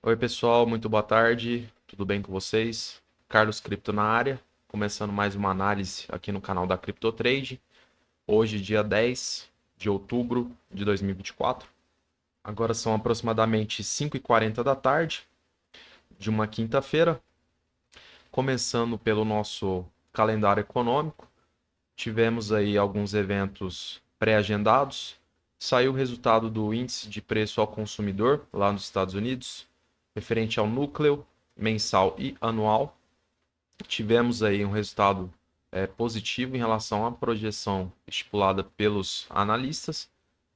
Oi, pessoal, muito boa tarde. Tudo bem com vocês? Carlos Cripto na área, começando mais uma análise aqui no canal da CryptoTrade. Hoje, dia 10 de outubro de 2024. Agora são aproximadamente 5h40 da tarde de uma quinta-feira. Começando pelo nosso calendário econômico, tivemos aí alguns eventos pré-agendados. Saiu o resultado do índice de preço ao consumidor lá nos Estados Unidos, referente ao núcleo mensal e anual. Tivemos aí um resultado positivo em relação à projeção estipulada pelos analistas.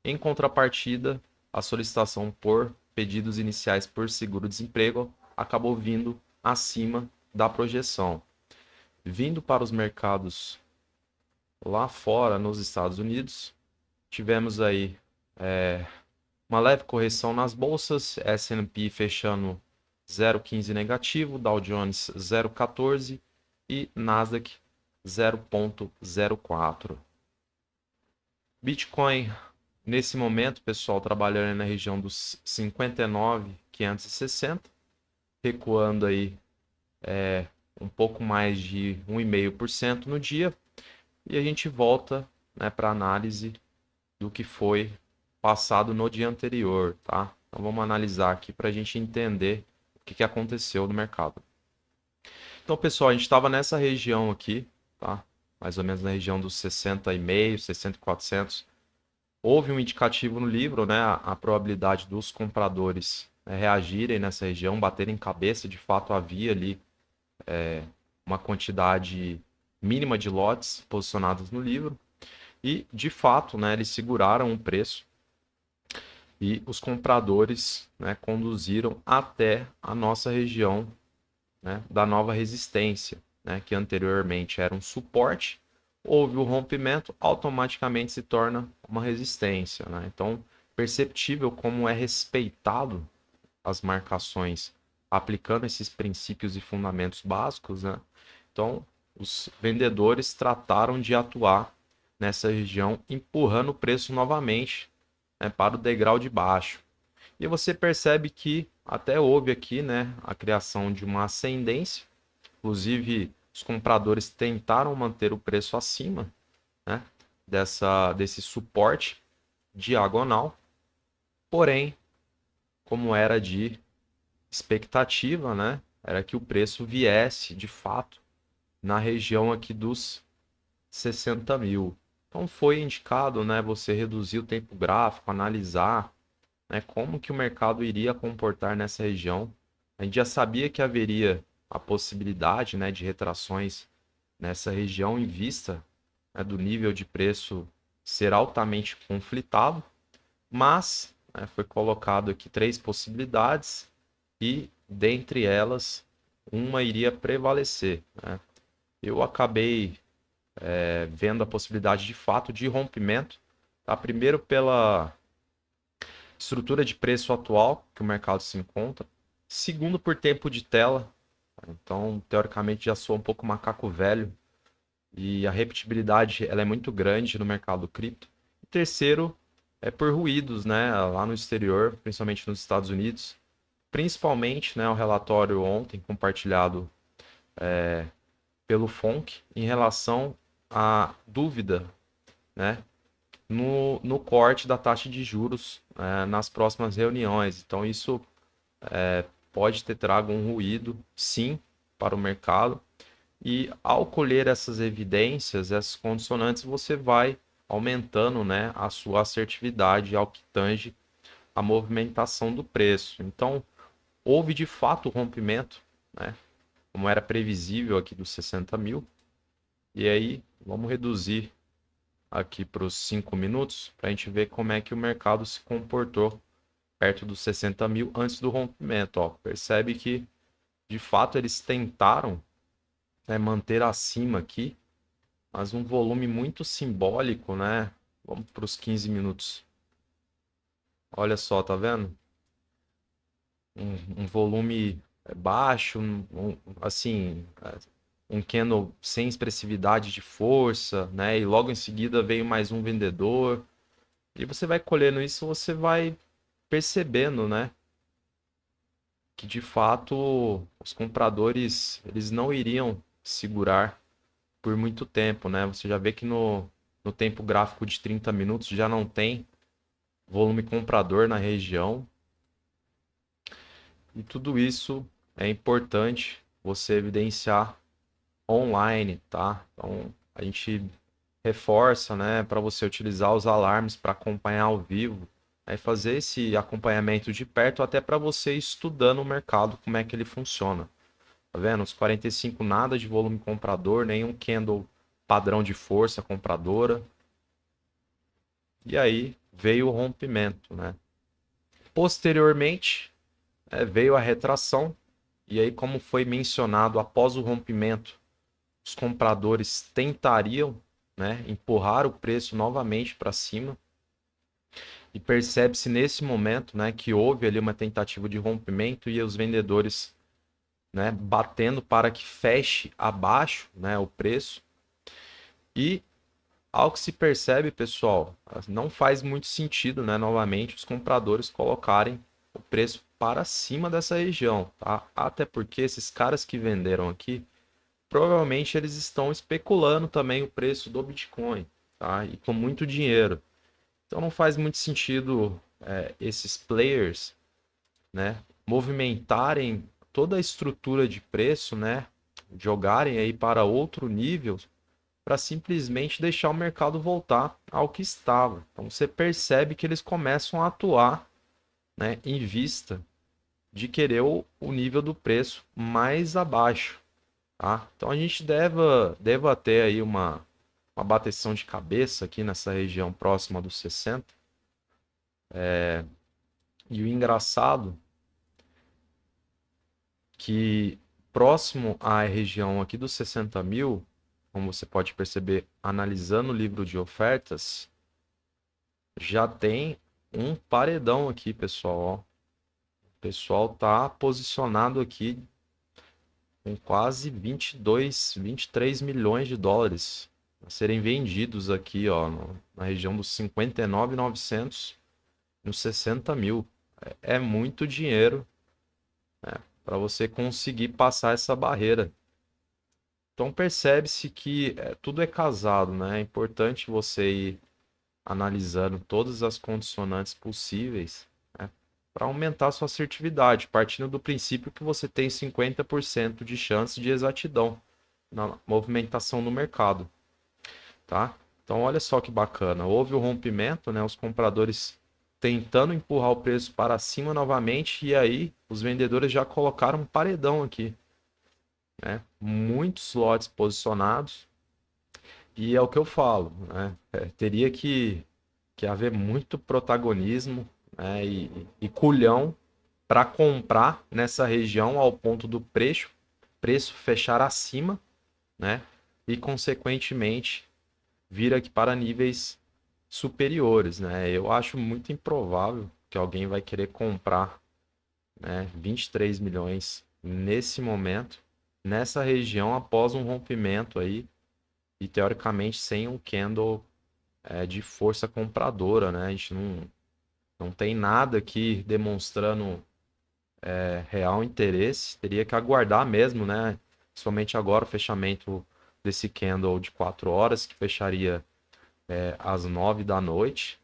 Em contrapartida, a solicitação por pedidos iniciais por seguro-desemprego acabou vindo acima da projeção. Vindo para os mercados lá fora, nos Estados Unidos, tivemos aí uma leve correção nas bolsas, S&P fechando 0,15 negativo, Dow Jones 0,14 e Nasdaq 0,04. Bitcoin, nesse momento, pessoal, trabalhando na região dos 59.560, recuando aí um pouco mais de 1,5% no dia. E a gente volta, né, para análise do que foi passado no dia anterior, tá? Então vamos analisar aqui para a gente entender o que aconteceu no mercado. Então, pessoal, a gente estava nessa região aqui, tá? Mais ou menos na região dos 60,5, 60,400. Houve um indicativo no livro, né? A probabilidade dos compradores, né, reagirem nessa região, baterem cabeça. De fato, havia ali uma quantidade mínima de lotes posicionados no livro. E, de fato, né, eles seguraram o preço e os compradores, né, conduziram até a nossa região, né, da nova resistência, né, que anteriormente era um suporte. Houve o rompimento, automaticamente se torna uma resistência, né? Então, perceptível como é respeitado as marcações aplicando esses princípios e fundamentos básicos, né? Então, os vendedores trataram de atuar nessa região, empurrando o preço novamente, né, para o degrau de baixo. E você percebe que até houve aqui, né, a criação de uma ascendência. Inclusive, os compradores tentaram manter o preço acima, né, desse suporte diagonal. Porém, como era de expectativa, né, era que o preço viesse de fato na região aqui dos 60 mil. Então foi indicado, né, você reduzir o tempo gráfico, analisar, né, como que o mercado iria comportar nessa região. A gente já sabia que haveria a possibilidade, né, de retrações nessa região em vista, né, do nível de preço ser altamente conflitado, mas, né, foi colocado aqui três possibilidades e dentre elas uma iria prevalecer, né? Eu acabei vendo a possibilidade de fato de rompimento, tá? Primeiro pela estrutura de preço atual que o mercado se encontra. Segundo, por tempo de tela. Então, teoricamente, já sou um pouco macaco velho e a repetibilidade ela é muito grande no mercado cripto. E terceiro, é por ruídos, né, lá no exterior, principalmente nos Estados Unidos. Principalmente, né, o relatório ontem compartilhado pelo FONC em relação à dúvida, né, no corte da taxa de juros nas próximas reuniões. Então, isso pode ter trago um ruído, sim, para o mercado. E ao colher essas evidências, essas condicionantes, você vai aumentando, né, a sua assertividade ao que tange a movimentação do preço. Então, houve de fato o rompimento, né, como era previsível aqui dos 60 mil. E aí, vamos reduzir aqui para os 5 minutos para a gente ver como é que o mercado se comportou perto dos 60 mil antes do rompimento. Ó. Percebe que, de fato, eles tentaram, né, manter acima aqui, mas um volume muito simbólico, né? Vamos para os 15 minutos. Olha só, tá vendo? Um volume baixo, assim, um candle sem expressividade de força, né? E logo em seguida veio mais um vendedor. E você vai colhendo isso, você vai percebendo, né? que de fato os compradores eles não iriam segurar por muito tempo, né? Você já vê que no tempo gráfico de 30 minutos já não tem volume comprador na região. E tudo isso é importante você evidenciar online, tá? Então a gente reforça, né, para você utilizar os alarmes para acompanhar ao vivo, aí fazer esse acompanhamento de perto até para você ir estudando o mercado, como é que ele funciona. Tá vendo? Os 45 nada de volume comprador, nenhum candle padrão de força compradora. E aí veio o rompimento, né? Posteriormente, veio a retração. E aí, como foi mencionado, após o rompimento, os compradores tentariam, né, empurrar o preço novamente para cima. E percebe-se nesse momento, né, que houve ali uma tentativa de rompimento e os vendedores, né, batendo para que feche abaixo, né, o preço. E ao que se percebe, pessoal, não faz muito sentido, né, novamente, os compradores colocarem o preço para cima dessa região, tá? Até porque esses caras que venderam aqui, provavelmente eles estão especulando também o preço do Bitcoin, tá? E com muito dinheiro. Então não faz muito sentido esses players, né, movimentarem toda a estrutura de preço, né, jogarem aí para outro nível para simplesmente deixar o mercado voltar ao que estava. Então você percebe que eles começam a atuar, né, em vista de querer o nível do preço mais abaixo, tá? Então a gente deve ter aí uma bateção de cabeça aqui nessa região próxima dos 60. E o engraçado que próximo à região aqui dos 60 mil, como você pode perceber analisando o livro de ofertas, já tem um paredão aqui, pessoal. Ó. O pessoal tá posicionado aqui com quase 22, 23 milhões de dólares a serem vendidos aqui, ó, na região dos 59.900 nos 60 mil. É muito dinheiro, né, para você conseguir passar essa barreira. Então percebe-se que tudo é casado, né? É importante você ir analisando todas as condicionantes possíveis, né, para aumentar sua assertividade, partindo do princípio que você tem 50% de chance de exatidão na movimentação no mercado, tá? Então olha só que bacana, houve o rompimento, né? Os compradores tentando empurrar o preço para cima novamente e aí os vendedores já colocaram um paredão aqui, né? Muitos lotes posicionados e é o que eu falo, né? Teria que haver muito protagonismo, né, e culhão para comprar nessa região ao ponto do preço fechar acima, né? E consequentemente vir aqui para níveis superiores, né? Eu acho muito improvável que alguém vai querer comprar, né, 23 milhões nesse momento, nessa região após um rompimento aí e teoricamente sem um candle de força compradora, né? A gente não tem nada aqui demonstrando real interesse. Teria que aguardar mesmo, né? Somente agora o fechamento desse candle de 4 horas, que fecharia às 9 da noite.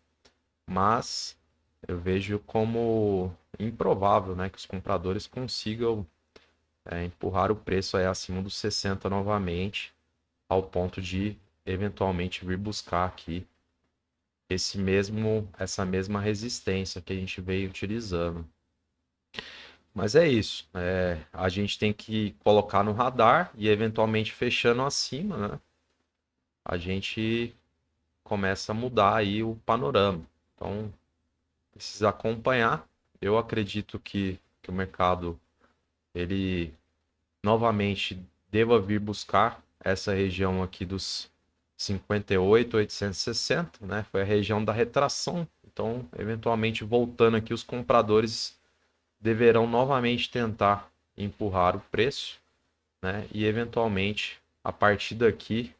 Mas eu vejo como improvável, né, que os compradores consigam empurrar o preço aí acima dos 60 novamente, ao ponto de eventualmente vir buscar aqui essa mesma resistência que a gente veio utilizando. Mas é isso. A gente tem que colocar no radar e eventualmente fechando acima, né? A gente começa a mudar aí o panorama. Então, precisa acompanhar. Eu acredito que o mercado ele novamente deva vir buscar essa região aqui dos 58.860, né? Foi a região da retração. Então, eventualmente voltando aqui, os compradores deverão novamente tentar empurrar o preço, né? E eventualmente, a partir daqui,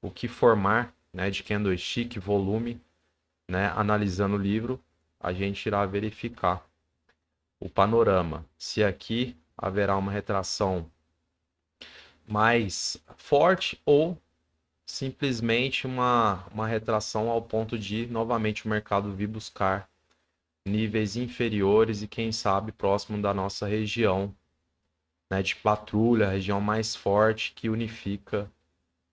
o que formar, né, de candlestick, volume, né, analisando o livro, a gente irá verificar. o panorama, se aqui haverá uma retração mais forte ou simplesmente uma retração ao ponto de novamente o mercado vir buscar níveis inferiores e quem sabe próximo da nossa região, né, de patrulha, a região mais forte que unifica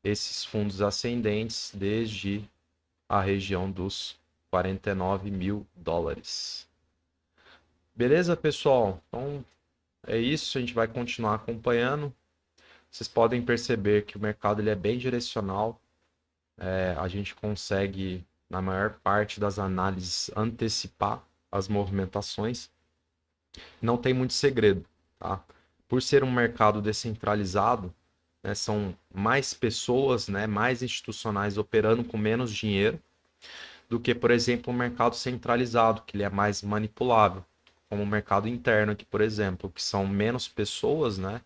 esses fundos ascendentes desde a região dos 49 mil dólares. Beleza, pessoal? Então é isso, a gente vai continuar acompanhando. Vocês podem perceber que o mercado ele é bem direcional. A gente consegue, na maior parte das análises, antecipar as movimentações. Não tem muito segredo, tá? Por ser um mercado descentralizado, né, são mais pessoas, né, mais institucionais operando com menos dinheiro do que, por exemplo, um mercado centralizado, que ele é mais manipulável, como o mercado interno aqui, por exemplo, que são menos pessoas, né,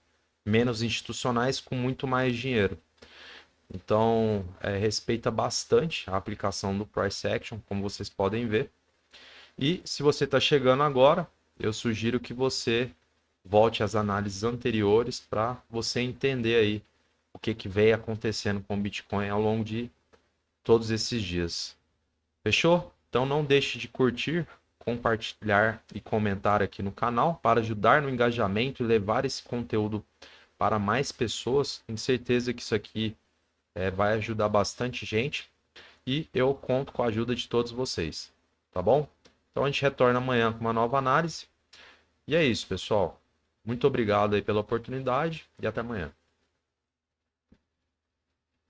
menos institucionais com muito mais dinheiro. Então, respeita bastante a aplicação do Price Action, como vocês podem ver. E se você está chegando agora, eu sugiro que você volte às análises anteriores para você entender aí o que vem acontecendo com o Bitcoin ao longo de todos esses dias. Fechou? Então não deixe de curtir, compartilhar e comentar aqui no canal para ajudar no engajamento e levar esse conteúdo para mais pessoas. Tenho certeza que isso aqui vai ajudar bastante gente e eu conto com a ajuda de todos vocês, tá bom? Então a gente retorna amanhã com uma nova análise. E é isso, pessoal. Muito obrigado aí pela oportunidade e até amanhã.